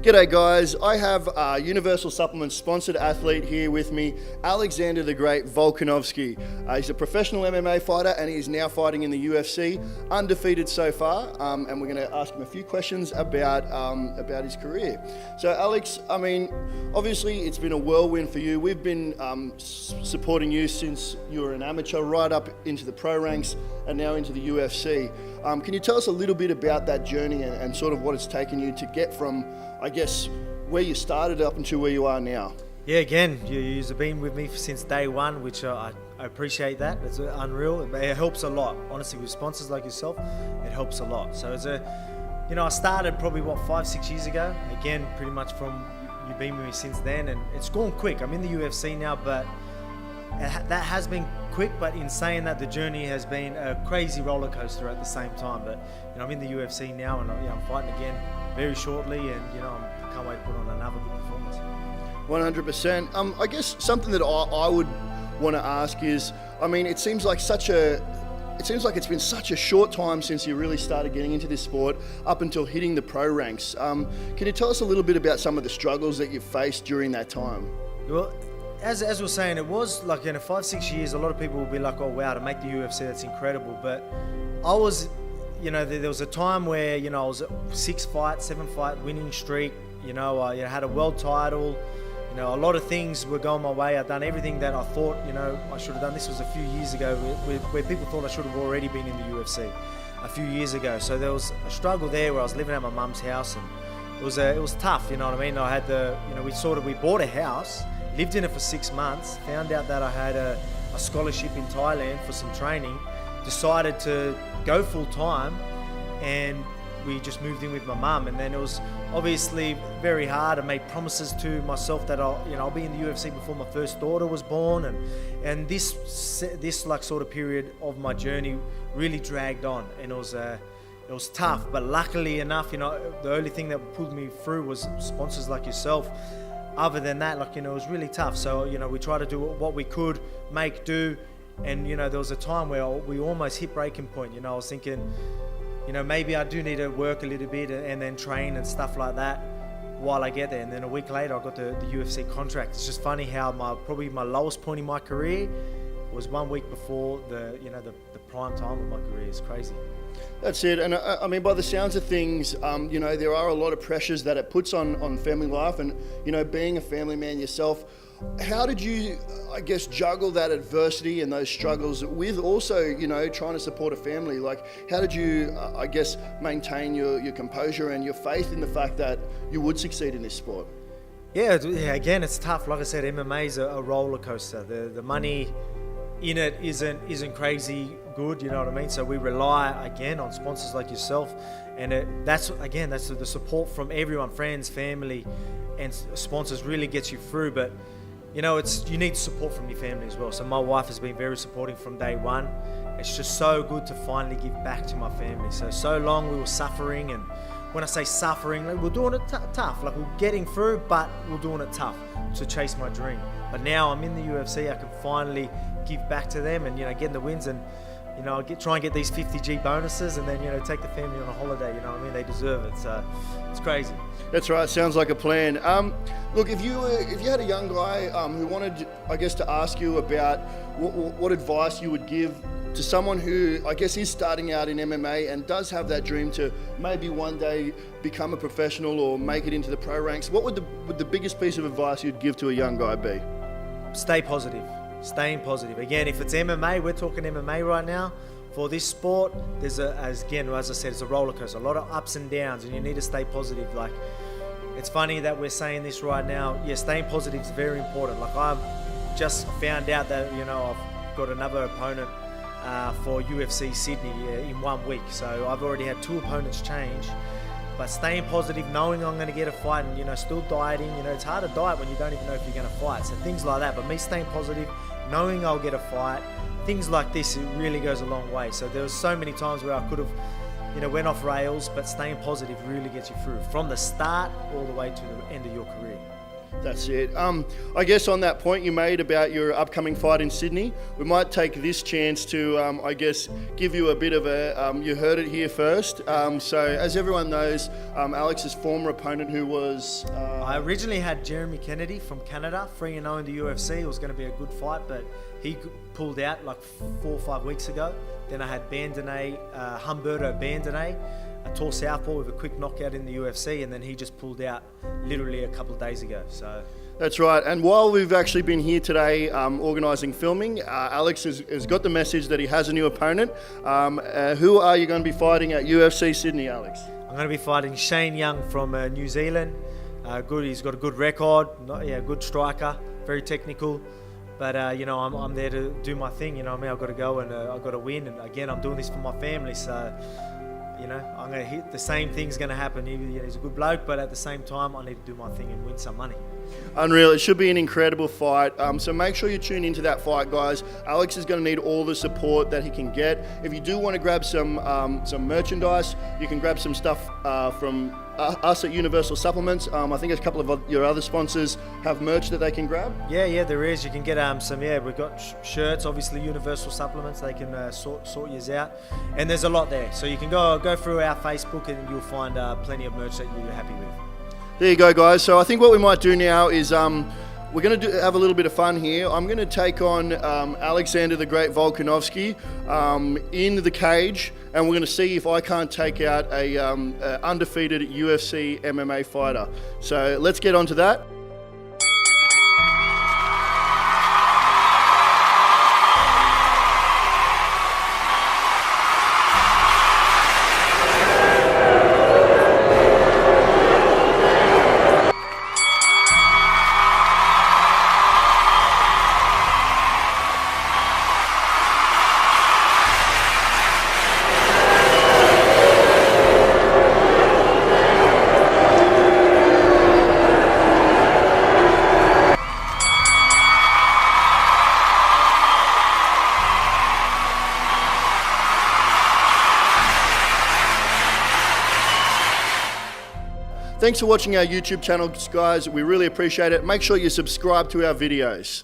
G'day guys, I have Universal Supplements sponsored athlete here with me, Alexander the Great Volkanovski. He's a professional MMA fighter and he is now fighting in the UFC, undefeated so far, and we're going to ask him a few questions about his career. So Alex, I mean, obviously it's been a whirlwind for you. We've been supporting you since you were an amateur right up into the pro ranks and now into the UFC. Can you tell us a little bit about that journey and sort of what it's taken you to get from, I guess, where you started up until where you are now? Yeah, again, you've been with me since day one, which I appreciate that. It's unreal. It helps a lot. Honestly, with sponsors like yourself, it helps a lot. So I started probably 5-6 years ago. Again, pretty much from you've been with me since then, and it's gone quick. I'm in the UFC now, but that has been quick. But in saying that, the journey has been a crazy roller coaster at the same time. But I'm in the UFC now, and I'm fighting again very shortly, and I can't wait to put on another good performance. 100%. I guess something that I would want to ask is, I mean, it seems like it's been such a short time since you really started getting into this sport up until hitting the pro ranks. Can you tell us a little bit about some of the struggles that you've faced during that time? Well, as we're saying, it was like 5-6 years. A lot of people will be like, "Oh wow, to make the UFC, that's incredible." But I was, there was a time where I was a 7-fight winning streak. I had a world title. A lot of things were going my way. I'd done everything that I thought, I should have done. This was a few years ago where people thought I should have already been in the UFC a few years ago. So there was a struggle there where I was living at my mum's house, and it was tough, you know what I mean? I had we bought a house, lived in it for 6 months, found out that I had a scholarship in Thailand for some training, decided to go full time, and we just moved in with my mum. And then it was obviously very hard. I made promises to myself that I'll be in the UFC before my first daughter was born, and this like sort of period of my journey really dragged on, and it was tough. But luckily enough, the only thing that pulled me through was sponsors like yourself. Other than that, it was really tough. So we tried to do what we could, make do, and there was a time where we almost hit breaking point. I was thinking, maybe I do need to work a little bit and then train and stuff like that while I get there. And then a week later, I got the UFC contract. It's just funny how probably my lowest point in my career was 1 week before the prime time of my career. It's crazy. That's it. And I mean, by the sounds of things, there are a lot of pressures that it puts on family life, and being a family man yourself, how did you, I guess, juggle that adversity and those struggles with also, trying to support a family? Like, how did you, I guess, maintain your composure and your faith in the fact that you would succeed in this sport? Yeah, again, it's tough. Like I said, MMA is a roller coaster. The money in it isn't crazy good, you know what I mean? So we rely again on sponsors like yourself, and that's the support from everyone, friends, family, and sponsors really gets you through. But you need support from your family as well. So my wife has been very supportive from day one. It's just so good to finally give back to my family. So long we were suffering, and when I say suffering, we're doing it tough. Like, we're getting through, but we're doing it tough to chase my dream. But now I'm in the UFC, I can finally give back to them and getting the wins, and try and get these 50G bonuses, and then take the family on a holiday. You know what I mean? They deserve it. So it's crazy. That's right. Sounds like a plan. Look, if you had a young guy who wanted, I guess, to ask you about what advice you would give to someone who, I guess, is starting out in MMA and does have that dream to maybe one day become a professional or make it into the pro ranks, what would the biggest piece of advice you'd give to a young guy be? Stay positive. Staying positive. Again, if it's MMA, we're talking MMA right now. For this sport, there's as I said, it's a roller coaster, a lot of ups and downs, and you need to stay positive. Like, it's funny that we're saying this right now. Yeah, staying positive is very important. Like, I've just found out that I've got another opponent for UFC Sydney in 1 week. So I've already had 2 opponents change. But staying positive, knowing I'm going to get a fight, and still dieting. It's hard to diet when you don't even know if you're going to fight. So things like that. But me staying positive, knowing I'll get a fight, things like this, it really goes a long way. So there was so many times where I could have, went off rails, but staying positive really gets you through from the start all the way to the end of your career. That's it. I guess on that point you made about your upcoming fight in Sydney, we might take this chance to, I guess, give you a bit of a, you heard it here first. So as everyone knows, Alex's former opponent who was... I originally had Jeremy Kennedy from Canada, 3-0 in the UFC. It was going to be a good fight, but he pulled out like 4 or 5 weeks ago. Then I had Humberto Bandone, a tall southpaw with a quick knockout in the UFC, and then he just pulled out literally a couple of days ago. So that's right. And while we've actually been here today organising filming, Alex has got the message that he has a new opponent. Who are you going to be fighting at UFC Sydney, Alex? I'm going to be fighting Shane Young from New Zealand. He's got a good record, good striker, very technical. But you know, I'm there to do my thing. You know, I've got to go and I've got to win. And again, I'm doing this for my family, so. You know, I'm going to hit the same thing's going to happen. He's a good bloke, but at the same time, I need to do my thing and win some money. Unreal. It should be an incredible fight. So make sure you tune into that fight, guys. Alex is going to need all the support that he can get. If you do want to grab some merchandise, you can grab some stuff from us at Universal Supplements. I think a couple of your other sponsors have merch that they can grab. Yeah, there is. You can get some. Yeah, we've got shirts. Obviously, Universal Supplements. They can sort yours out, and there's a lot there. So you can go through our Facebook, and you'll find plenty of merch that you're happy with. There you go, guys. So I think what we might do now is we're going to have a little bit of fun here. I'm going to take on Alexander the Great Volkanovski in the cage, and we're going to see if I can't take out a undefeated UFC MMA fighter. So let's get on to that. Thanks for watching our YouTube channel, guys. We really appreciate it. Make sure you subscribe to our videos.